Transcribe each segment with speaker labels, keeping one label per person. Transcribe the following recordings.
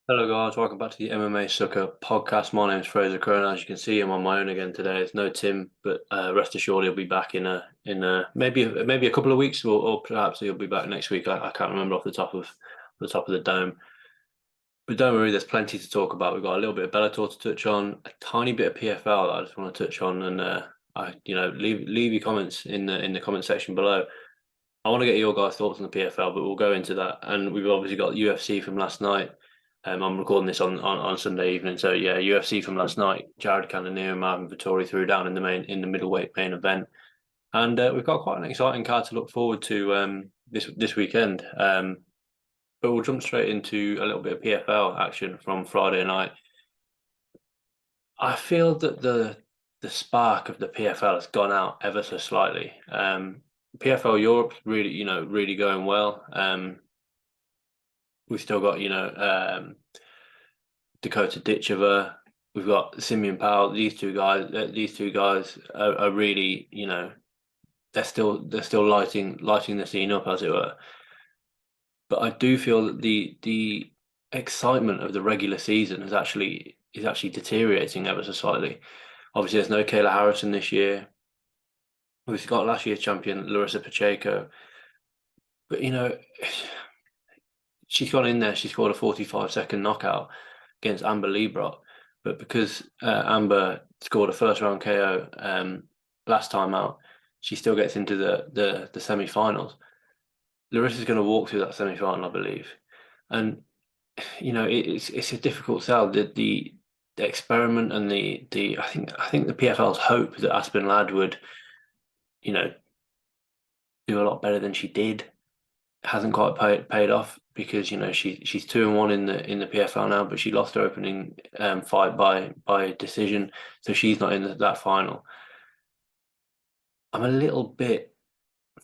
Speaker 1: Hello guys, welcome back to the MMA Sucker podcast. My name is Frazer Krohn. As you can see, I'm on my own again today. There's no Tim, but rest assured he'll be back in maybe a couple of weeks, or perhaps he'll be back next week. I can't remember off the top of the dome. But don't worry, there's plenty to talk about. We've got a little bit of Bellator to touch on, a tiny bit of PFL that I just want to touch on, and leave your comments in the comment section below. I want to get your guys' thoughts on the PFL, but we'll go into that. And we've obviously got UFC from last night. I'm recording this on Sunday evening, so yeah, UFC from last night. Jared Cannonier and Marvin Vettori threw down in the middleweight main event, and we've got quite an exciting card to look forward to this weekend. But we'll jump straight into a little bit of PFL action from Friday night. I feel that the spark of the PFL has gone out ever so slightly. PFL Europe's really, really going well. We've still got, Dakota Ditchover. We've got Simeon Powell. These two guys are really, they're still lighting the scene up, as it were. But I do feel that the excitement of the regular season is actually deteriorating ever so slightly. Obviously, there's no Kayla Harrison this year. We've got last year's champion Larissa Pacheco, but she's gone in there. She scored a 45-second knockout against Amber Leibrock, but because Amber scored a first round KO last time out, she still gets into the semi-finals. Larissa's going to walk through that semi-final, I believe, and it's a difficult sell. The experiment and the I think the PFL's hope that Aspen Ladd would do a lot better than she did hasn't quite paid off, because she's 2-1 in the PFL now, but she lost her opening fight by decision, so she's not in that final. I'm a little bit,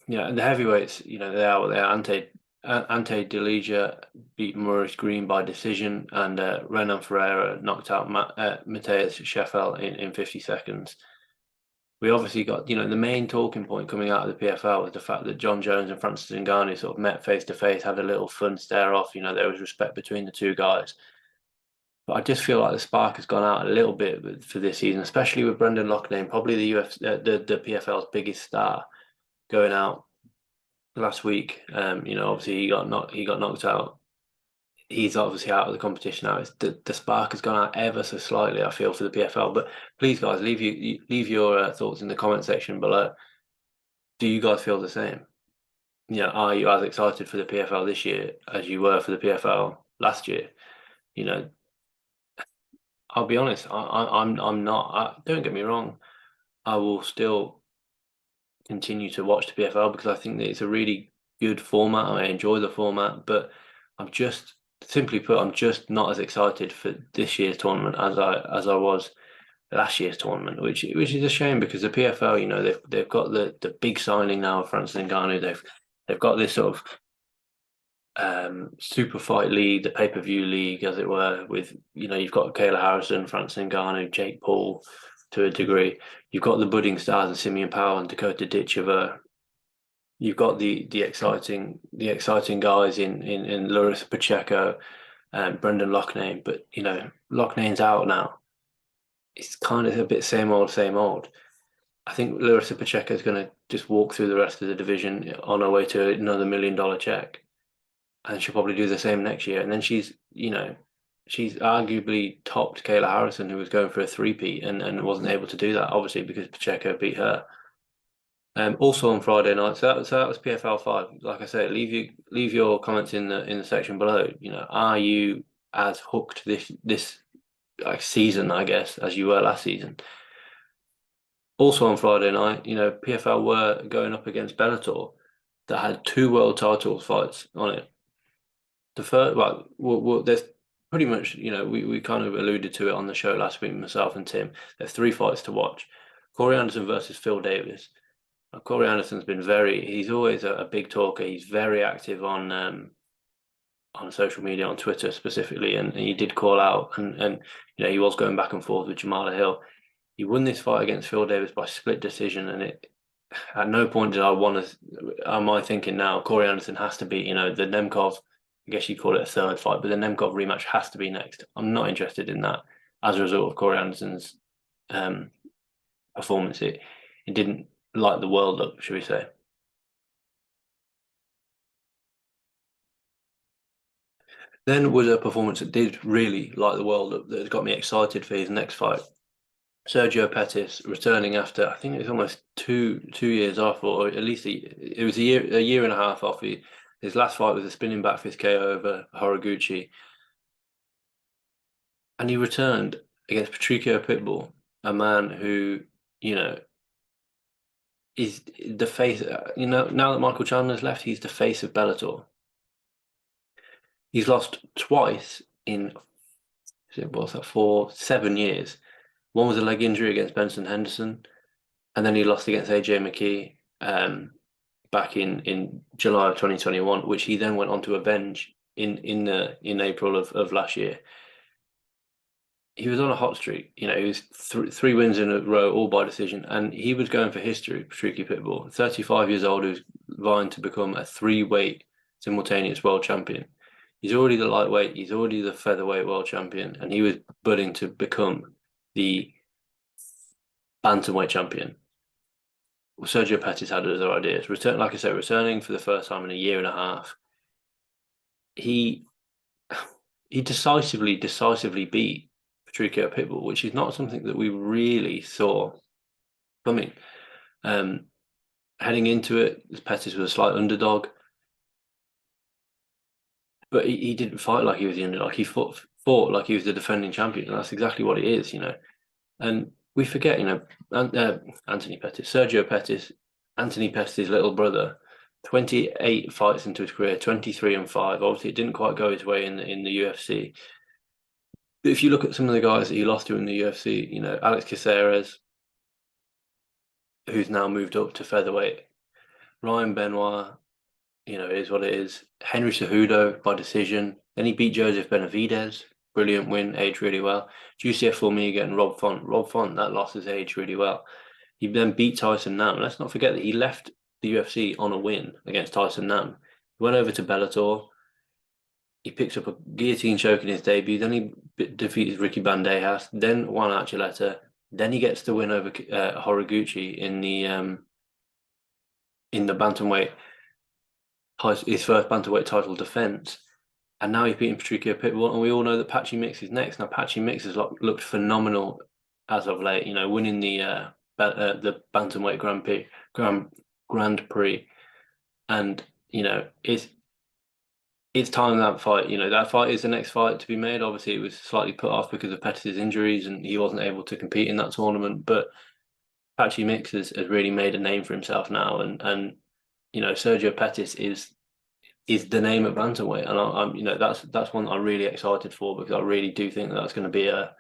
Speaker 1: the heavyweights, they are what they are. Ante Delija beat Maurice Green by decision, and Renan Ferreira knocked out Mateus Scheffel in 50 seconds. We obviously got, the main talking point coming out of the PFL was the fact that John Jones and Francis Ngannou sort of met face to face, had a little fun stare off. There was respect between the two guys. But I just feel like the spark has gone out a little bit for this season, especially with Brendan Loughnane, probably the the PFL's biggest star, going out last week. Obviously he got knocked out. He's obviously out of the competition now. The spark has gone out ever so slightly, I feel, for the PFL. But please, guys, leave your thoughts in the comment section below. Do you guys feel the same? Are you as excited for the PFL this year as you were for the PFL last year? I'll be honest, I'm not. Don't get me wrong. I will still continue to watch the PFL because I think that it's a really good format. I enjoy the format, but simply put, I'm just not as excited for this year's tournament as I was last year's tournament, which is a shame, because the PFL, they've got the big signing now of Francis Ngannou. They've got this sort of super fight league, the pay-per-view league, as it were, with you've got Kayla Harrison, Francis Ngannou, Jake Paul to a degree. You've got the budding stars of Simeon Powell and Dakota Ditchover. You've got the exciting guys in Larissa Pacheco and Brendan Loughnane, but Loughnane's out now. It's kind of a bit same old, same old. I think Larissa Pacheco is going to just walk through the rest of the division on her way to another $1 million check, and she'll probably do the same next year. And then she's arguably topped Kayla Harrison, who was going for a three-peat and wasn't able to do that, obviously, because Pacheco beat her. Also on Friday night, so that was PFL 5. Like I said, leave your comments in the section below. Are you as hooked this like season, I guess, as you were last season? Also on Friday night, PFL were going up against Bellator, that had 2 world title fights on it. The first, well, there's pretty much, we kind of alluded to it on the show last week, myself and Tim. There's 3 fights to watch: Corey Anderson versus Phil Davis. Corey Anderson's been he's always a big talker. He's very active on social media, on Twitter specifically, and he did call out, and he was going back and forth with Jamala Hill. He won this fight against Phil Davis by split decision, and at no point am I thinking now Corey Anderson has to beat the Nemkov I guess you call it a third fight, but the Nemkov rematch has to be next. I'm not interested in that as a result of Corey Anderson's um, performance. It didn't light the world up, should we say? Then was a performance that did really light the world up, that has got me excited for his next fight. Sergio Pettis returning after, I think it was almost two years off, or at least it was a year and a half off. His last fight was a spinning back fist KO over Horiguchi, and he returned against Patricio Pitbull, a man who, you know, is the face. Now that Michael Chandler's left, he's the face of Bellator. He's lost twice in, what's that, for 7 years. One was a leg injury against Benson Henderson, and then he lost against AJ McKee back in July of 2021, which he then went on to avenge in April of last year. He was on a hot streak. He was three wins in a row, all by decision, and he was going for history. Patricky Pitbull, 35 years old, who's vying to become a three-weight simultaneous world champion. He's already the lightweight, he's already the featherweight world champion, and he was budding to become the bantamweight champion. Well, Sergio Pettis had other ideas. Like I said, returning for the first time in a year and a half. He decisively beat Patricio Pitbull, which is not something that we really saw coming. Heading into it, Pettis was a slight underdog, but he didn't fight like he was the underdog. He fought like he was the defending champion, and that's exactly what it is, And we forget, Anthony Pettis, Sergio Pettis, Anthony Pettis' little brother, 28 fights into his career, 23-5. Obviously, it didn't quite go his way in the UFC. But if you look at some of the guys that he lost to in the UFC, Alex Caceres, who's now moved up to featherweight, Ryan Benoit, it is what it is. Henry Cejudo by decision. Then he beat Joseph Benavidez. Brilliant win, aged really well. Juicy Formiga and Rob Font. Rob Font, that loss has aged really well. He then beat Tyson Nam. Let's not forget that he left the UFC on a win against Tyson Nam. He went over to Bellator. He picks up a guillotine choke in his debut. Then he defeats Ricky Bandejas. Then Juan Archuleta. Then he gets the win over Horiguchi in the bantamweight, his first bantamweight title defense. And now he's beating Patricio Pitbull, and we all know that Patchy Mix is next. Now Patchy Mix has looked phenomenal as of late. Winning the bantamweight Grand Prix, and it's time that fight. That fight is the next fight to be made. Obviously, it was slightly put off because of Pettis' injuries, and he wasn't able to compete in that tournament. But Patchy Mix has really made a name for himself now, and Sergio Pettis is the name at bantamweight, and I'm that's one I'm really excited for, because I really do think that's going to be a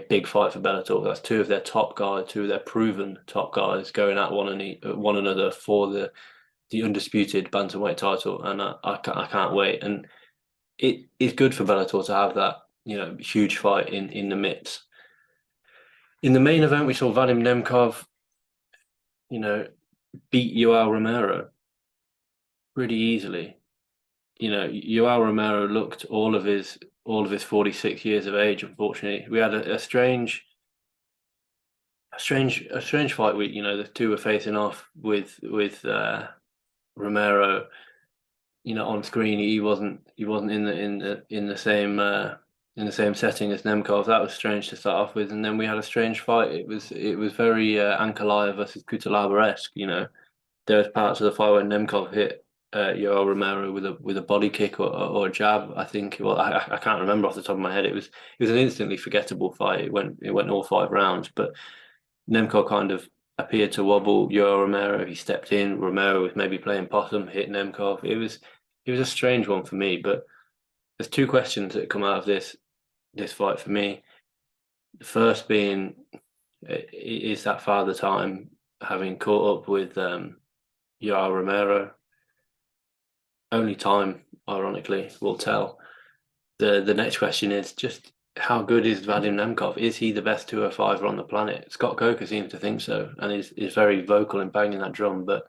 Speaker 1: big fight for Bellator. That's two of their top guys, two of their proven top guys going at one another for the undisputed bantamweight title, and I can't wait. And it is good for Bellator to have that huge fight in the midst. In the main event, we saw Vadim Nemkov, beat Yoel Romero pretty easily. Yoel Romero looked all of his 46 years of age. Unfortunately, we had a strange fight week. The two were facing off with Romero. On screen he wasn't in the same setting as Nemkov. That was strange to start off with, and then we had a strange fight. It was very Ankalaev versus Kutalaba-esque. There was parts of the fight where Nemkov hit Yoel Romero with a body kick or a jab. I think. Well, I can't remember off the top of my head. It was an instantly forgettable fight. It went all 5 rounds, but Nemkov kind of appeared to wobble Yoel Romero. He stepped in. Romero was maybe playing possum, hit Nemkov. It was a strange one for me. But there's 2 questions that come out of this fight for me. The first being, is that father time, having caught up with Yoel Romero? Only time, ironically, will tell. The next question is just, how good is Vadim Nemkov? Is he the best 205er on the planet? Scott Coker seems to think so, and is very vocal in banging that drum. But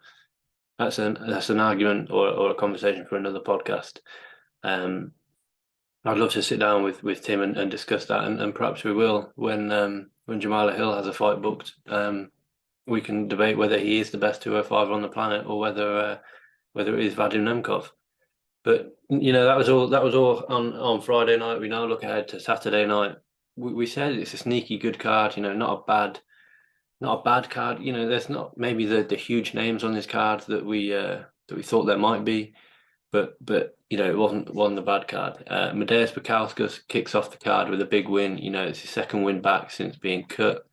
Speaker 1: That's an argument or a conversation for another podcast. Um, I'd love to sit down with Tim and discuss that, and perhaps we will when Jamala Hill has a fight booked. We can debate whether he is the best 205 on the planet or whether it is Vadim Nemkov. But that was all on Friday night. We now look ahead to Saturday night. We said it's a sneaky good card, not a bad card. There's not maybe the huge names on this card that we thought there might be, but it wasn't a bad card. Medeiros Bukauskas kicks off the card with a big win. It's his second win back since being cut.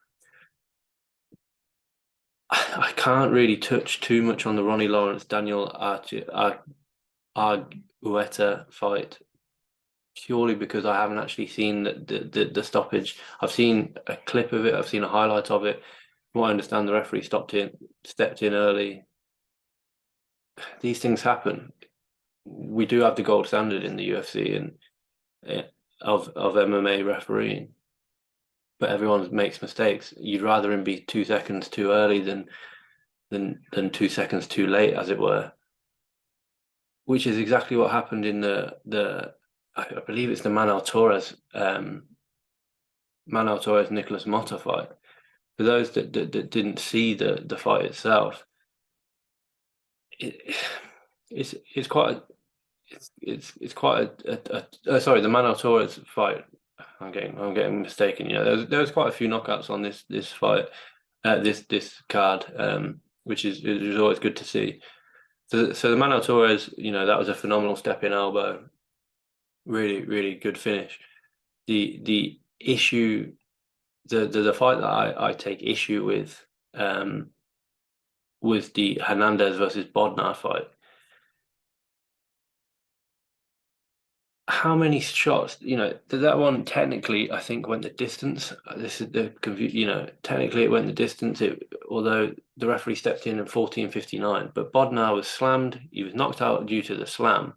Speaker 1: I can't really touch too much on the Ronnie Lawrence Daniel Argueta fight purely because I haven't actually seen the stoppage. I've seen a clip of it. I've seen a highlight of it. From what I understand, the referee stepped in early. These things happen. We do have the gold standard in the UFC and of MMA refereeing, but everyone makes mistakes. You'd rather him be 2 seconds too early than 2 seconds too late, as it were. Which is exactly what happened in the I believe it's the Manuel Torres Nicholas Motta fight. For those that didn't see the fight itself, it's quite sorry, the Manuel Torres fight. I'm getting mistaken. There's quite a few knockouts on this fight, this card, which is always good to see. So the Manuel Torres, that was a phenomenal step in elbow. Really, really good finish. The issue, the fight that I take issue with, was the Hernandez versus Bodnar fight. How many shots? That one technically I think went the distance. This is the technically it went the distance. Although the referee stepped in at 14:59, but Bodnar was slammed. He was knocked out due to the slam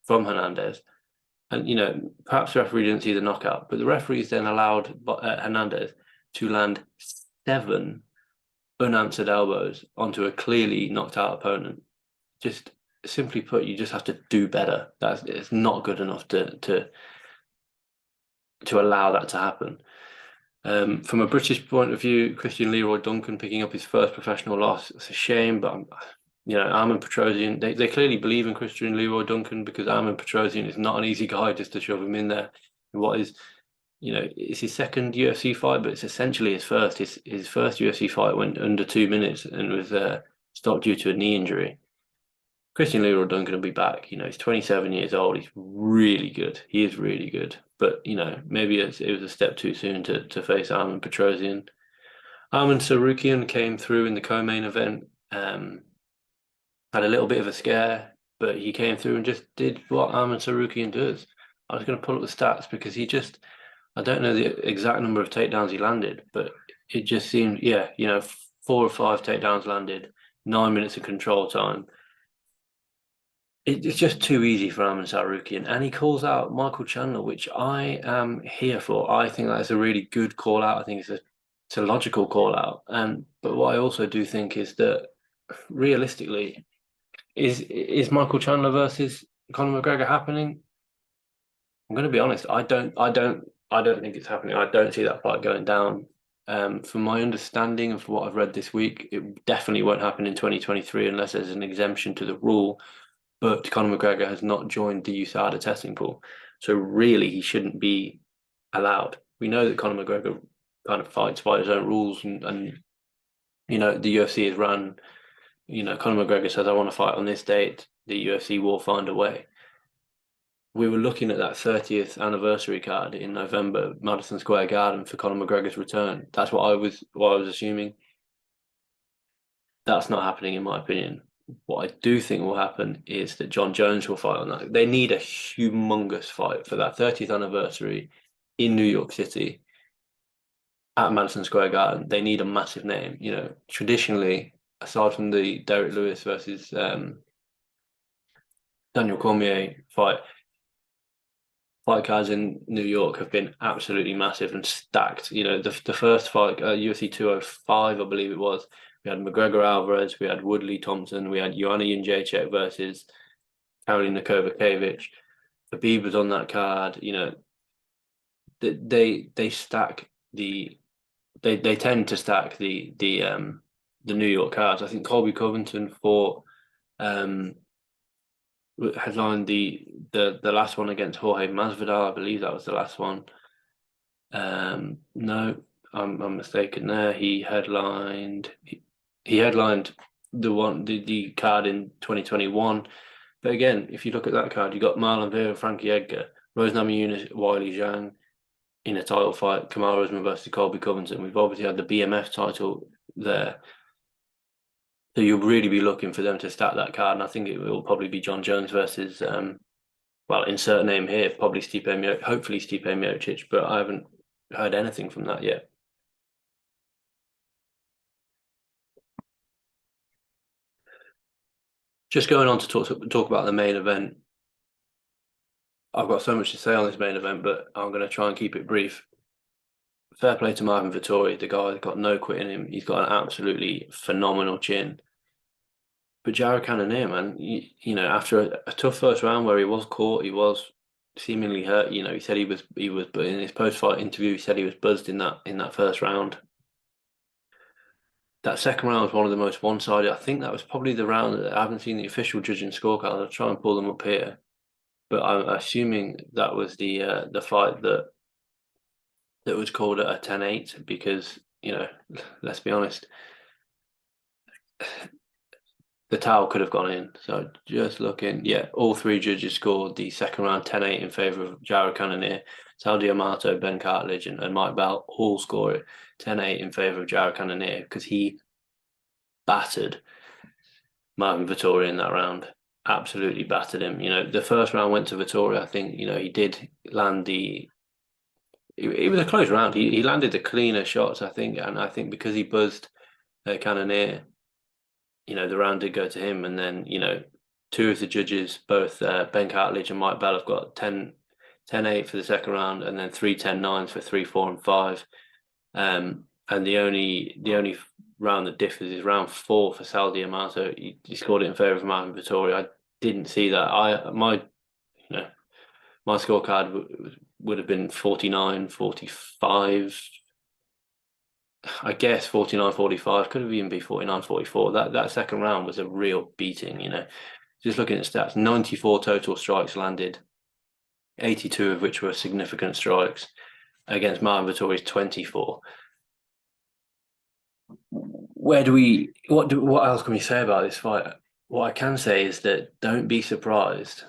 Speaker 1: from Hernandez. And perhaps the referee didn't see the knockout, but the referees then allowed Hernandez to land 7 unanswered elbows onto a clearly knocked out opponent. Just simply put, you just have to do better. It's not good enough to allow that to happen. From a British point of view, Christian Leroy Duncan picking up his first professional loss. It's a shame, but Armen Petrosian, they clearly believe in Christian Leroy Duncan because Armen Petrosian is not an easy guy just to shove him in there. What is, it's his second UFC fight, but it's essentially his first. His first UFC fight went under 2 minutes and was stopped due to a knee injury. Christian Leroy Duncan will be back. He's 27 years old. He's really good. He is really good. But, maybe it was a step too soon to face Armen Petrosian. Arman Tsarukyan came through in the co-main event. Had a little bit of a scare, but he came through and just did what Arman Tsarukyan does. I was going to pull up the stats because I don't know the exact number of takedowns he landed, but it just seemed, 4 or 5 takedowns landed, 9 minutes of control time. It's just too easy for Arman Tsarukyan, and he calls out Michael Chandler, which I am here for. I think that's a really good call out. I think it's a logical call out, but what I also do think is that realistically, is Michael Chandler versus Conor McGregor happening? I'm going to be honest. I don't think it's happening. I don't see that fight going down. From my understanding of what I've read this week, it definitely won't happen in 2023 unless there's an exemption to the rule. But Conor McGregor has not joined the USADA testing pool, so really he shouldn't be allowed. We know that Conor McGregor kind of fights by his own rules, and the UFC is run. Conor McGregor says, "I want to fight on this date." The UFC will find a way. We were looking at that 30th anniversary card in November, Madison Square Garden, for Conor McGregor's return. That's what I was assuming. That's not happening, in my opinion. What I do think will happen is that John Jones will fight on that. They need a humongous fight for that 30th anniversary in New York City at Madison Square Garden. They need a massive name. Traditionally, aside from the Derek Lewis versus Daniel Cormier fight cards in New York have been absolutely massive and stacked. The first fight, UFC 205, I believe it was We had McGregor Alvarez, we had Woodley Thompson, we had Joanna Jędrzejczyk versus Karolina Kovacevic. Khabib was on that card. They stack they tend to stack the New York cards. I think Colby Covington headlined the last one against Jorge Masvidal. I believe that was the last one. No, I'm mistaken there. He headlined the card in 2021. But again, if you look at that card, you got Marlon Vera, Frankie Edgar, Rose Namajunas, Wiley Zhang in a title fight, Kamaru Usman versus Colby Covington. We've obviously had the BMF title there. So you'll really be looking for them to stack that card, and I think it will probably be John Jones versus, well, insert name here, probably hopefully Stipe Miocic, but I haven't heard anything from that yet. Just going on to talk about the main event. I've got so much to say on this main event, but I'm going to try and keep it brief. Fair play to Marvin Vettori. The guy's got no quit in him. He's got an absolutely phenomenal chin. But Jared Cannonier, man, after a tough first round where he was caught, he was seemingly hurt. He said he was, but in his post-fight interview, he said he was buzzed in that first round. That second round was one of the most one-sided. I think that was probably the round that I haven't seen the official judging scorecard. I'll try and pull them up here, but I'm assuming that was the fight that was called at a 10-8 because let's be honest, the towel could have gone in. So just looking, all three judges scored the second round 10-8 in favour of Jared Cannonier. Sal D'Amato, Ben Cartledge, and Mike Bell all score it 10-8 in favour of Jared Cannonier because he battered Marvin Vettori in that round. Absolutely battered him. The first round went to Vettori. I think, he did land it was a close round. He landed the cleaner shots, I think, and I think because he buzzed Cannonier, the round did go to him. And then, two of the judges, both Ben Cartledge and Mike Bell, have got 10-8 for the second round, and then 3 10-9s for 3, 4, and 5. And the only round that differs is round 4 for Sal D'Amato. He scored it in favour of Marvin Vettori. I didn't see that. My scorecard would have been 49-45. I guess 49-45, could have even been 49-44. That second round was a real beating, Just looking at stats, 94 total strikes landed, 82 of which were significant strikes against Marvin Vettori's 24. What else can we say about this fight? What I can say is that don't be surprised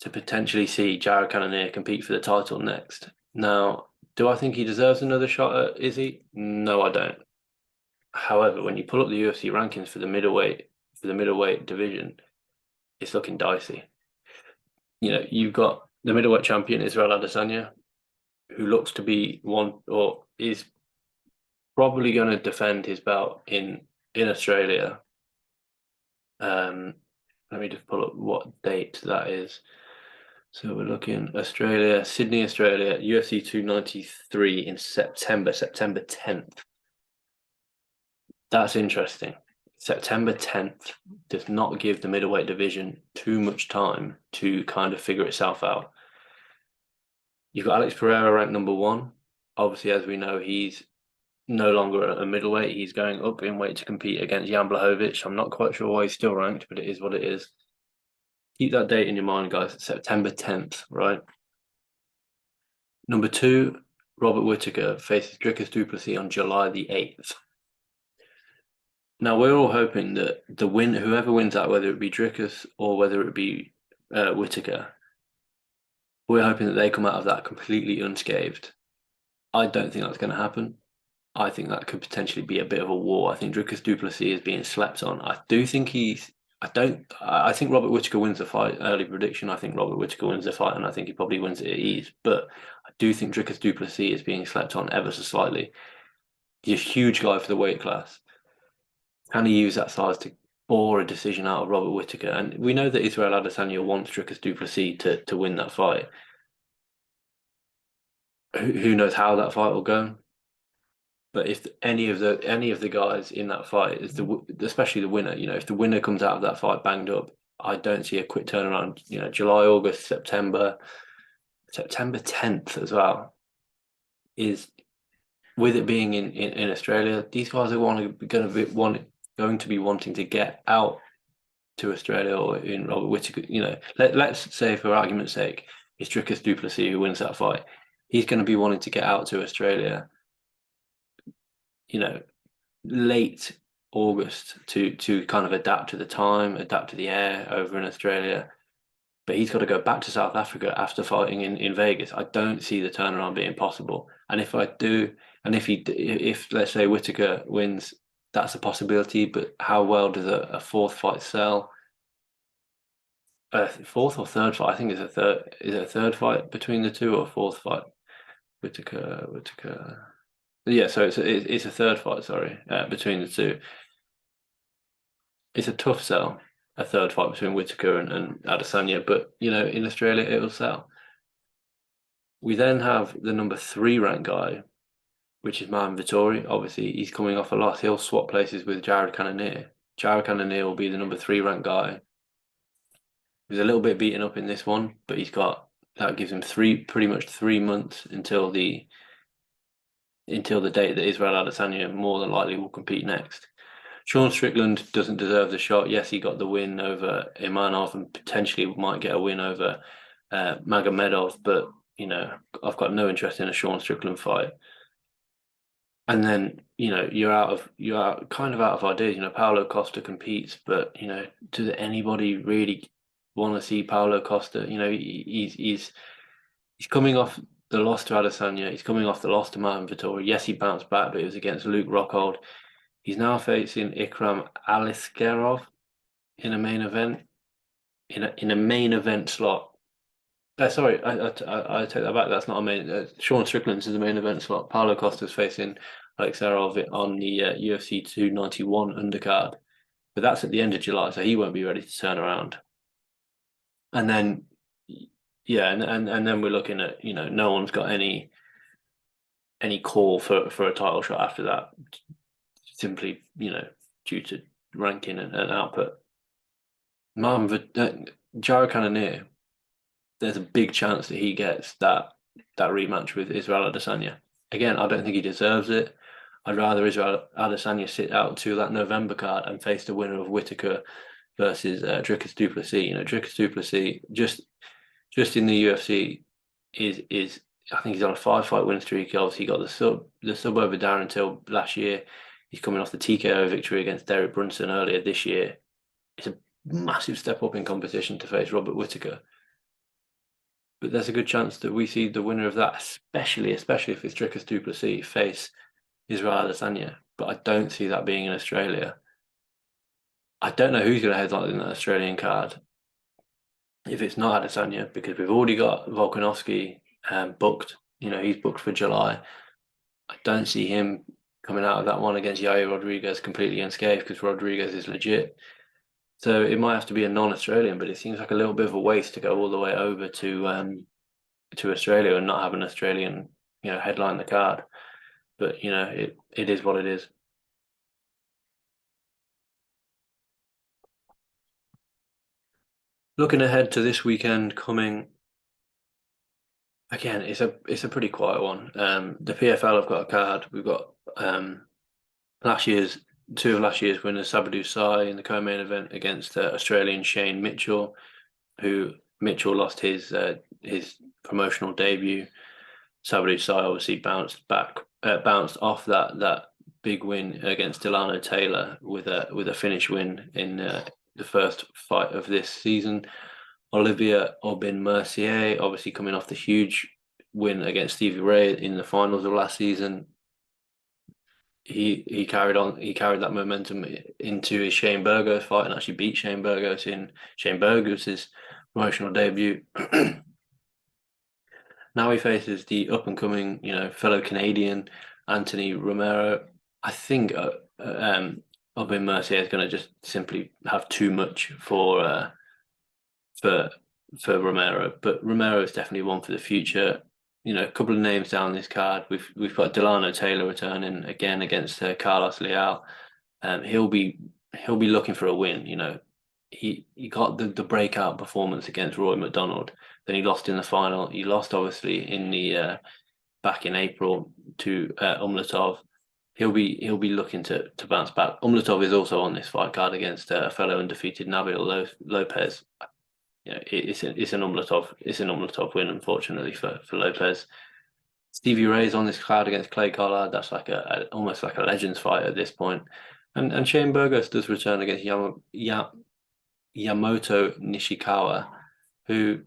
Speaker 1: to potentially see Jared Cannonier compete for the title next. Now, do I think he deserves another shot at Izzy? No, I don't. However, when you pull up the UFC rankings for the middleweight division, it's looking dicey. You've got the middleweight champion Israel Adesanya, who looks to be one or is probably going to defend his belt in Australia. Let me just pull up what date that is. So we're looking Sydney, Australia, UFC 293 in September 10th. That's interesting. September 10th does not give the middleweight division too much time to kind of figure itself out. You've got Alex Pereira ranked number 1. Obviously, as we know, he's no longer a middleweight. He's going up in weight to compete against Jan Blachowicz. I'm not quite sure why he's still ranked, but it is what it is. Keep that date in your mind, guys. It's September 10th, right? Number 2, Robert Whittaker faces Dricus du Plessis on July the 8th. Now, we're all hoping that whoever wins that, whether it be Dricus or whether it be Whittaker, we're hoping that they come out of that completely unscathed. I don't think that's going to happen. I think that could potentially be a bit of a war. I think Dricus du Plessis is being slept on. I think Robert Whittaker wins the fight. Early prediction, I think Robert Whittaker wins the fight, and I think he probably wins it at ease. But I do think Dricus du Plessis is being slept on ever so slightly. He's a huge guy for the weight class. Can he use that size to bore a decision out of Robert Whittaker? And we know that Israel Adesanya wants Dricus du Plessis to win that fight. Who knows how that fight will go? But if any of the guys in that fight is especially the winner, if the winner comes out of that fight banged up, I don't see a quick turnaround. July, August, September 10th as well is with it being in Australia. These guys are going to be wanting to get out to Australia or in Robert Whittaker. Let's say for argument's sake, it's Dricus du Plessis who wins that fight. He's going to be wanting to get out to Australia. Late August to kind of adapt to the time, adapt to the air over in Australia. But he's got to go back to South Africa after fighting in Vegas. I don't see the turnaround being possible. And if I do, and if let's say Whittaker wins, that's a possibility. But how well does a fourth fight sell? A fourth or third fight? I think it's a third. Is it a third fight between the two or a fourth fight? Whittaker. Yeah, so it's a third fight. Sorry, between the two. It's a tough sell, a third fight between Whittaker and Adesanya, but in Australia it'll sell. We then have the number 3 ranked guy, which is Marvin Vettori. Obviously, he's coming off a loss. He'll swap places with Jared Cannonier. Jared Cannonier will be the number 3 ranked guy. He's a little bit beaten up in this one, but that gives him pretty much 3 months until the date that Israel Adesanya more than likely will compete next. Sean Strickland doesn't deserve the shot. Yes, he got the win over Imanov and potentially might get a win over Magomedov, but I've got no interest in a Sean Strickland fight. And then you're kind of out of ideas. Paulo Costa competes, but does anybody really want to see Paulo Costa? He's coming off the loss to Adesanya. He's coming off the loss to Marvin Vettori. Yes, he bounced back, but it was against Luke Rockhold. He's now facing Ikram Aliskerov in a main event, in a main event slot. Sorry, I take that back. That's not a main. Sean Strickland's is the main event slot. Paulo Costa's facing Aliskerov on the UFC 291 undercard, but that's at the end of July, so he won't be ready to turn around. And then, yeah, and then we're looking at no one's got any call for a title shot after that. Simply, due to ranking and output. Jared Cannonier, there's a big chance that he gets that rematch with Israel Adesanya. Again, I don't think he deserves it. I'd rather Israel Adesanya sit out to that November card and face the winner of Whittaker versus Dricus du Plessis. Dricus du Plessis just in the UFC is I think he's on a 5-fight win streak. Obviously, he got the sub over Darren Till last year. He's coming off the TKO victory against Derek Brunson earlier this year. It's a massive step up in competition to face Robert Whittaker. But there's a good chance that we see the winner of that, especially if it's Dricus du Plessis, face Israel Adesanya. But I don't see that being in Australia. I don't know who's going to headline in that Australian card. If it's not Adesanya, because we've already got Volkanovski booked. He's booked for July. I don't see him coming out of that one against Yair Rodriguez completely unscathed because Rodriguez is legit. So it might have to be a non-Australian, but it seems like a little bit of a waste to go all the way over to Australia and not have an Australian, headline the card. But it is what it is. Looking ahead to this weekend coming, again, it's a pretty quiet one. The PFL have got a card. We've got two of last year's winners, Sabadou Sai in the co-main event against Australian Shane Mitchell, who Mitchell lost his promotional debut. Sabadou Sai obviously bounced off that big win against Delano Taylor with a finish win in the first fight of this season. Olivier Aubin-Mercier, obviously coming off the huge win against Stevie Ray in the finals of last season. He carried that momentum into his Shane Burgos fight and actually beat Shane Burgos in Shane Burgos' promotional debut. Now he faces the up and coming, fellow Canadian Anthony Romero. I think Aubin Mercier is going to just simply have too much for Romero, but Romero is definitely one for the future. a couple of names down this card. We've got Delano Taylor returning again against Carlos Leal. He'll be looking for a win. He got the breakout performance against Roy McDonald. Then he lost in the final. He lost obviously in the back in April to Umlatov. He'll be looking to bounce back. Umlatov is also on this fight card against a fellow undefeated Nabil Lopez. It's an Umlatov win, unfortunately for Lopez. Stevie Ray's on this card against Clay Collard. That's like almost like a legends fight at this point. And Shane Burgos does return against Yamamoto Nishikawa, who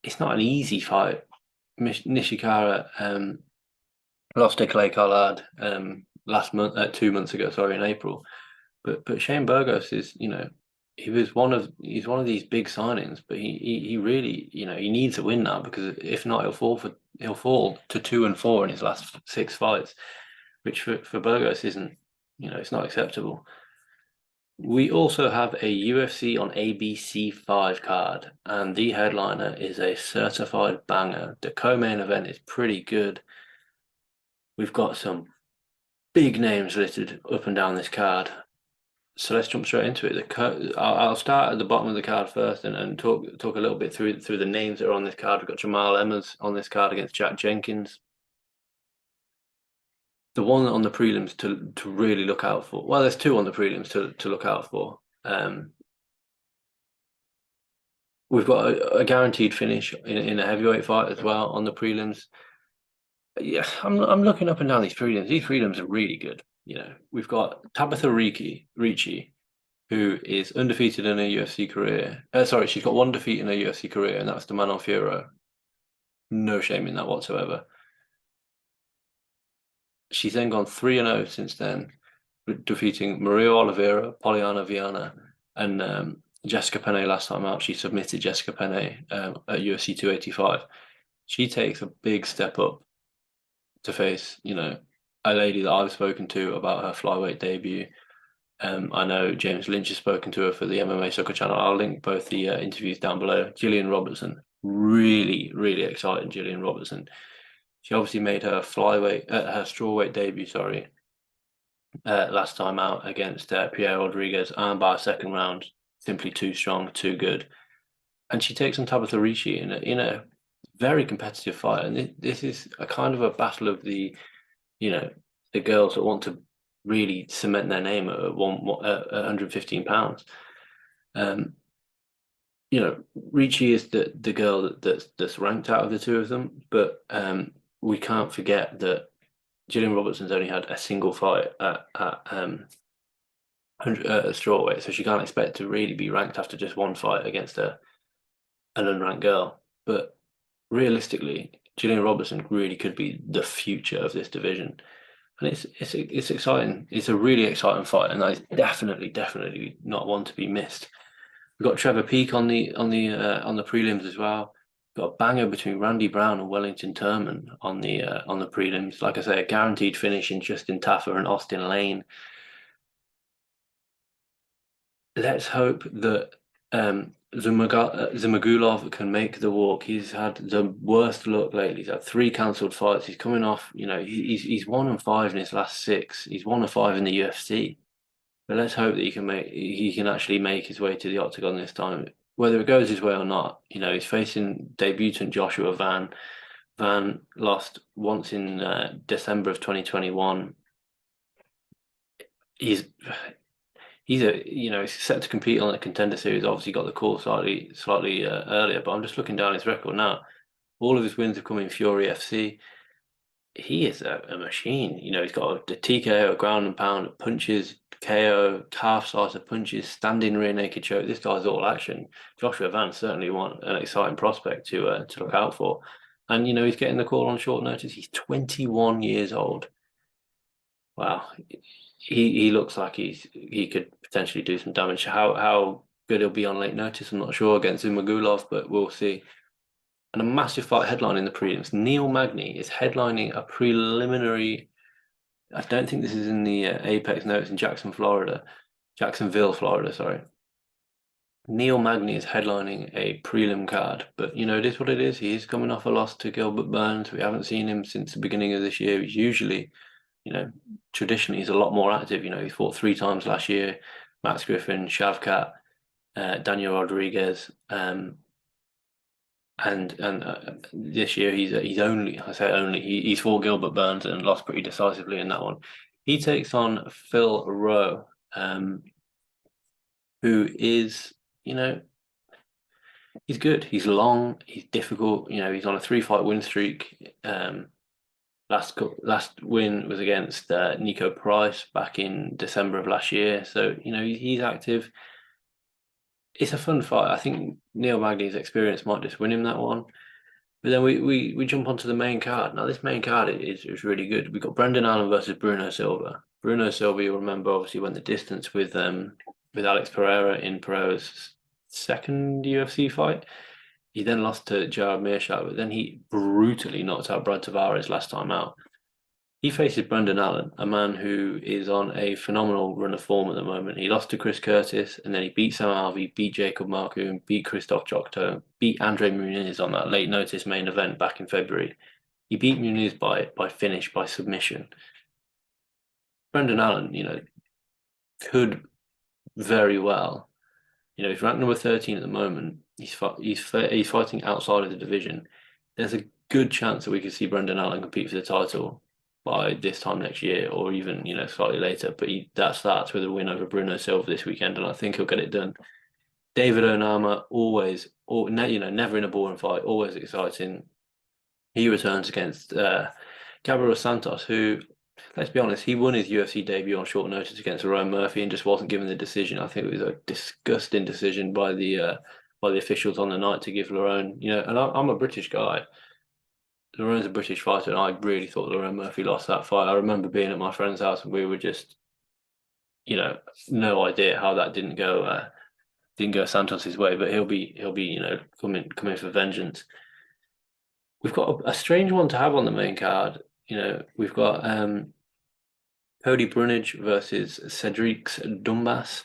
Speaker 1: it's not an easy fight. Nishikawa lost to Clay Collard last month, 2 months ago, sorry, in April. But Shane Burgos is he's one of these big signings, but he really he needs a win now, because if not he'll fall to 2-4 in his last 6 fights, which for Burgos isn't it's not acceptable. We also have a UFC on ABC 5 card, and the headliner is a certified banger. The co-main event is pretty good. We've got some big names listed up and down this card. So let's jump straight into it. I'll start at the bottom of the card first and talk a little bit through the names that are on this card. We've got Jamal Emmers on this card against Jack Jenkins. The one on the prelims to really look out for. Well, there's 2 on the prelims to look out for. We've got a guaranteed finish in a heavyweight fight as well on the prelims. Yeah, I'm looking up and down these prelims. These prelims are really good. We've got Tabitha Ricci, who is undefeated in her UFC career. Sorry, she's got 1 defeat in her UFC career, and that's the Manon Fiorot. No shame in that whatsoever. She's then gone 3-0 since then, defeating Maria Oliveira, Poliana Viana, and Jessica Penne last time out. She submitted Jessica Penne at UFC 285. She takes a big step up to face, a lady that I've spoken to about her flyweight debut. I know James Lynch has spoken to her for the MMA Soccer channel. I'll link both the interviews down below. Gillian Robertson, really, really exciting. Gillian Robertson. She obviously made her strawweight debut, last time out against Pierre Rodriguez, and by a second round, simply too strong, too good. And she takes on Tabitha Ricci in a very competitive fight. And this is a kind of a battle of the girls that want to really cement their name at 115 pounds. Ricci is the girl that's ranked out of the 2 of them, but we can't forget that Gillian Robertson's only had a single fight at strawweight, so she can't expect to really be ranked after just 1 fight against an unranked girl. But realistically, Gillian Robertson really could be the future of this division, and it's exciting. It's a really exciting fight, and that is definitely not one to be missed. We've got Trevor Peake on the prelims as well. We've got a banger between Randy Brown and Wellington Turman on the prelims. Like I say, a guaranteed finish in Justin Taffer and Austin Lane. Let's hope that Zumagulov can make the walk. He's had the worst luck lately. He's had 3 cancelled fights. He's coming off, he's 1-5 in his last 6. He's 1-5 in the UFC. But let's hope that he can actually make his way to the octagon this time. Whether it goes his way or not, he's facing debutant Joshua Van. Van lost once in December of 2021. He's set to compete on the Contender Series. Obviously got the call slightly earlier, but I'm just looking down his record now. All of his wins have come in Fury FC. He is a machine. He's got a TKO, a ground and pound, punches, KO, calf slicer, punches, standing rear naked choke. This guy's all action. Joshua Van certainly an exciting prospect to look out for. And he's getting the call on short notice. He's 21 years old. Wow, he looks like he could potentially do some damage. How good he'll be on late notice, I'm not sure, against Zumagulov, but we'll see. And a massive fight headline in the prelims. Neil Magny is headlining a preliminary. I don't think this is in the Apex notes in Jacksonville, Florida. Sorry. Neil Magny is headlining a prelim card, but it is what it is. He is coming off a loss to Gilbert Burns. We haven't seen him since the beginning of this year. He's usually, you know, traditionally he's a lot more active. He fought 3 times last year: Max Griffin, Shavkat, Daniel Rodriguez, and this year he's only, I say only, he's fought Gilbert Burns and lost pretty decisively in that one. He takes on Phil Rowe, who is, you know, he's good. He's long. He's difficult. He's on a 3-fight win streak. Last win was against Nico Price back in December of last year. So he's active. It's a fun fight. I think Neil Magny's experience might just win him that one. But then we jump onto the main card. Now this main card is really good. We've got Brendan Allen versus Bruno Silva. Bruno Silva, you'll remember, obviously went the distance with Alex Pereira in Pereira's second UFC fight. He then lost to Jared Mearshart, but then he brutally knocked out Brad Tavares last time out. He faces Brendan Allen, a man who is on a phenomenal run of form at the moment. He lost to Chris Curtis, and then he beat Sam Alvey, beat Jacob Marcoon, beat Christoph Jokto, beat Andre Muniz on that late notice main event back in February. He beat Muniz by finish, by submission. Brendan Allen, could very well. He's ranked number 13 at the moment. He's fighting outside of the division. There's a good chance that we could see Brendan Allen compete for the title by this time next year, or even slightly later. But that starts with a win over Bruno Silva this weekend, and I think he'll get it done. David Onama, never in a boring fight, always exciting. He returns against Gabriel Santos, who, let's be honest, he won his UFC debut on short notice against Ryan Murphy and just wasn't given the decision. I think it was a disgusting decision by the officials on the night to give Lerone. And I'm a British guy. Lerone's a British fighter, and I really thought Lerone Murphy lost that fight. I remember being at my friend's house, and we were just, no idea how that didn't go Santos's way. But he'll be coming for vengeance. We've got a strange one to have on the main card. We've got Cody Brunage versus Cedric Dumbas.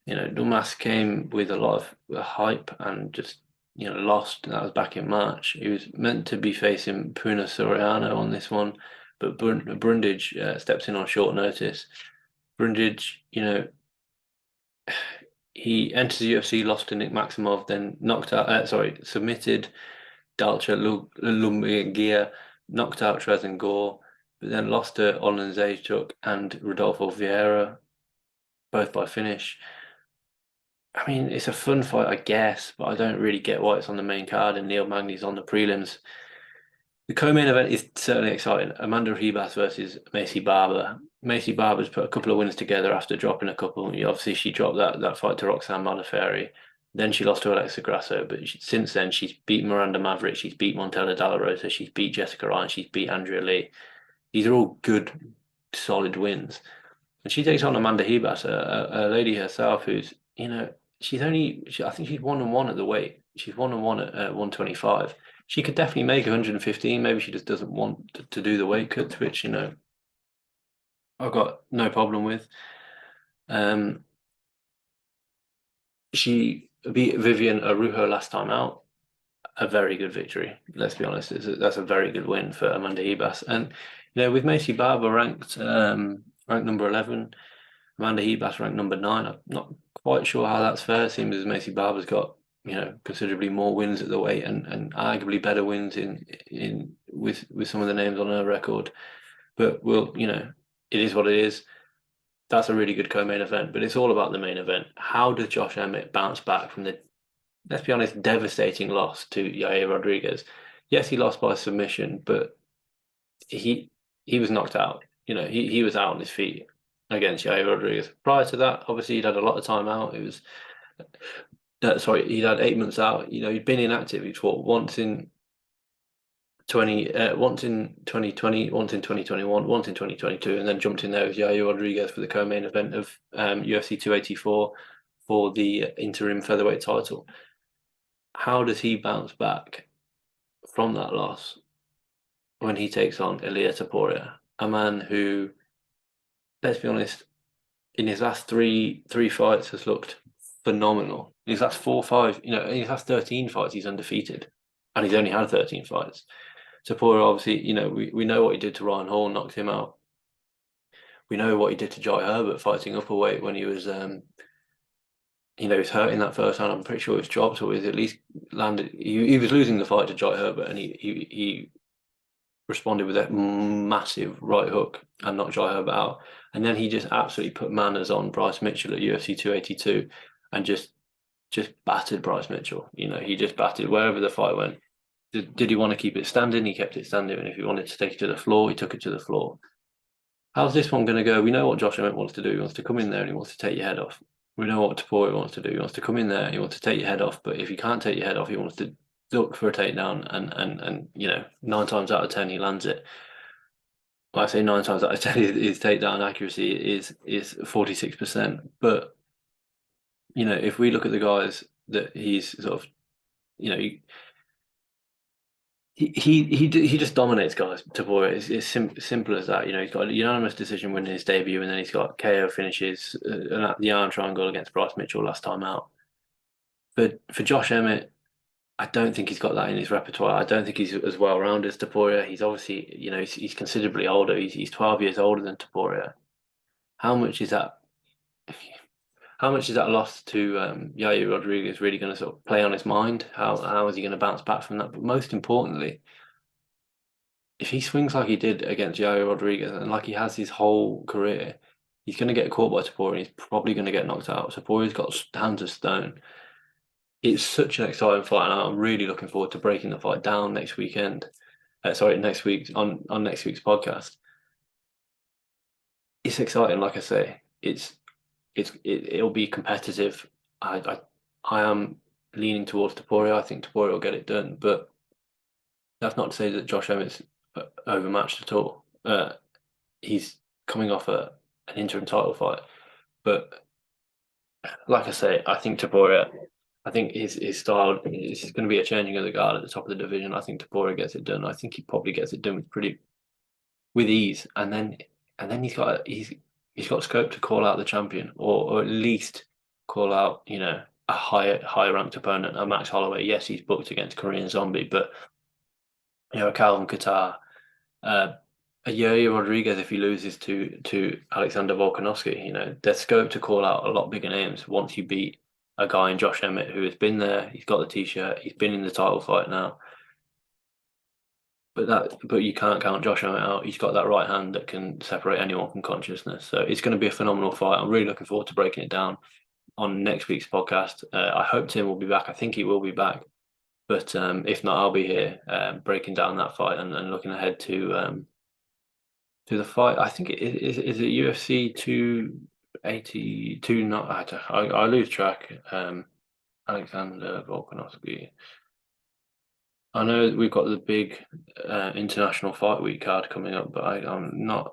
Speaker 1: Dumbas came with a lot of hype and just lost. And that was back in March. He was meant to be facing Puna Soriano on this one, but Brundage steps in on short notice. Brundage, he enters the UFC, lost to Nick Maximov, then submitted Dalcha Lumbigia, knocked out Trezor Gore, but then lost to Olan Zajac and Rodolfo Vieira, both by finish. I mean, it's a fun fight, I guess, but I don't really get why it's on the main card and Neil Magny's on the prelims. The co-main event is certainly exciting. Amanda Ribas versus Macy Barber. Macy Barber's put a couple of wins together after dropping a couple. Obviously, she dropped that fight to Roxanne Modafferi. Then she lost to Alexa Grasso, but since then she's beat Miranda Maverick, she's beat Montella Dalla Rosa, she's beat Jessica Ryan, she's beat Andrea Lee. These are all good, solid wins. And she takes on Amanda Ribas, a lady herself who's, I think she's 1-1 at the weight. She's 1-1 at 125. She could definitely make 115. Maybe she just doesn't want to do the weight cuts, which, I've got no problem with. She beat Vivian Arujo last time out. A very good victory. Let's be honest, that's a very good win for Amanda Ribas. And with Macy Barber ranked number 11, Amanda Ribas ranked number 9. I'm not quite sure how that's fair. It seems as Macy Barber's got considerably more wins at the weight and arguably better wins with some of the names on her record. But it is what it is. That's a really good co-main event, but it's all about the main event. How does Josh Emmett bounce back from the, let's be honest, devastating loss to Yair Rodriguez? Yes, he lost by submission, but he was knocked out. He was out on his feet against Yair Rodriguez. Prior to that, obviously, he'd had a lot of time out. He'd had 8 months out. He'd been inactive. He'd fought once in 2020, once in 2021, once in 2022, and then jumped in there with Yair Rodriguez for the co-main event of UFC 284 for the interim featherweight title. How does he bounce back from that loss when he takes on Ilia Topuria, a man who, let's be honest, in his last three fights has looked phenomenal. His last 4 or 5, his last 13 fights, he's undefeated, and he's only had 13 fights. Topuria, obviously, we know what he did to Ryan Hall, knocked him out. We know what he did to Jai Herbert fighting upper weight when he was, he was hurt in that first round. I'm pretty sure he was dropped, or he was at least landed. He was losing the fight to Jai Herbert, and he responded with a massive right hook and knocked Jai Herbert out. And then he just absolutely put manners on Bryce Mitchell at UFC 282 and just battered Bryce Mitchell. He just battered wherever the fight went. Did he want to keep it standing? He kept it standing. And if he wanted to take it to the floor, he took it to the floor. How's this one going to go? We know what Josh Emmett wants to do. He wants to come in there and he wants to take your head off. We know what Topuria wants to do. He wants to come in there and he wants to take your head off. But if he can't take your head off, he wants to duck for a takedown. And 9 times out of 10, he lands it. Well, I say 9 times out of 10, his takedown accuracy is 46%. But, if we look at the guys that he's sort of, he just dominates guys. Topuria, it's simple as that. He's got a unanimous decision win in his debut, and then he's got KO finishes, the Iron Triangle against Bryce Mitchell last time out. But for Josh Emmett, I don't think he's got that in his repertoire. I don't think he's as well rounded as Topuria. He's obviously, he's considerably older. He's 12 years older than Topuria. How much is that? How much is that loss to Yair Rodriguez really going to sort of play on his mind? How is he going to bounce back from that? But most importantly, if he swings like he did against Yair Rodriguez and like he has his whole career, he's going to get caught by Topuria and he's probably going to get knocked out. Topuria's got hands of stone. It's such an exciting fight, and I'm really looking forward to breaking the fight down next weekend. Next week on next week's podcast. It's exciting, like I say. It'll be competitive. I am leaning towards Topuria. I think Topuria will get it done, but that's not to say that Josh Emmett's overmatched at all. He's coming off an interim title fight, but like I say, I think Topuria. I think his style is going to be a changing of the guard at the top of the division. I think Topuria gets it done. I think he probably gets it done with ease, and then he's got scope to call out the champion, or at least call out a higher ranked opponent, a Max Holloway. Yes, he's booked against Korean Zombie, but a Calvin Kattar, a Yair Rodriguez if he loses to Alexander Volkanovski. There's scope to call out a lot bigger names once you beat a guy in Josh Emmett who has been there. He's got the t-shirt. He's been in the title fight now. But you can't count Josh Emmett out. He's got that right hand that can separate anyone from consciousness. So it's going to be a phenomenal fight. I'm really looking forward to breaking it down on next week's podcast. I hope Tim will be back. I think he will be back. But if not, I'll be here breaking down that fight and looking ahead to the fight. I think is it UFC 282? Not I lose track. Alexander Volkanovski. I know we've got the big international fight week card coming up, but I'm not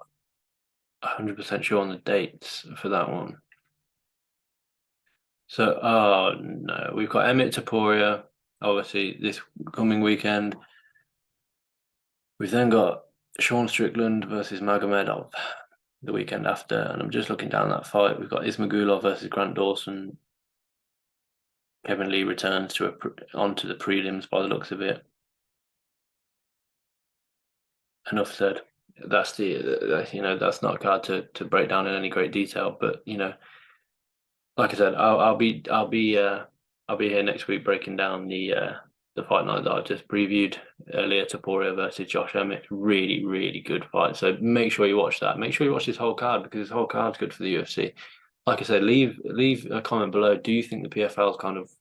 Speaker 1: 100% sure on the dates for that one. So, oh no, we've got Emmett Topuria, obviously, this coming weekend. We've then got Sean Strickland versus Magomedov the weekend after, and I'm just looking down that fight. We've got Ismagulov versus Grant Dawson. Kevin Lee returns onto the prelims by the looks of it. Enough said. That's that's not a card to break down in any great detail, but like I said, I'll be here next week breaking down the fight night that I just previewed earlier, Topuria versus Josh Emmett. Really, really good fight. So make sure you watch that. Make sure you watch this whole card because this whole card's good for the UFC. Like I said, leave a comment below. Do you think the PFL is kind of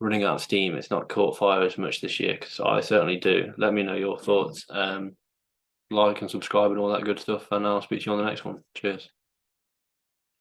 Speaker 1: running out of steam? It's not caught fire as much this year, because I certainly do. Let me know your thoughts. Like and subscribe and all that good stuff, and I'll speak to you on the next one. Cheers.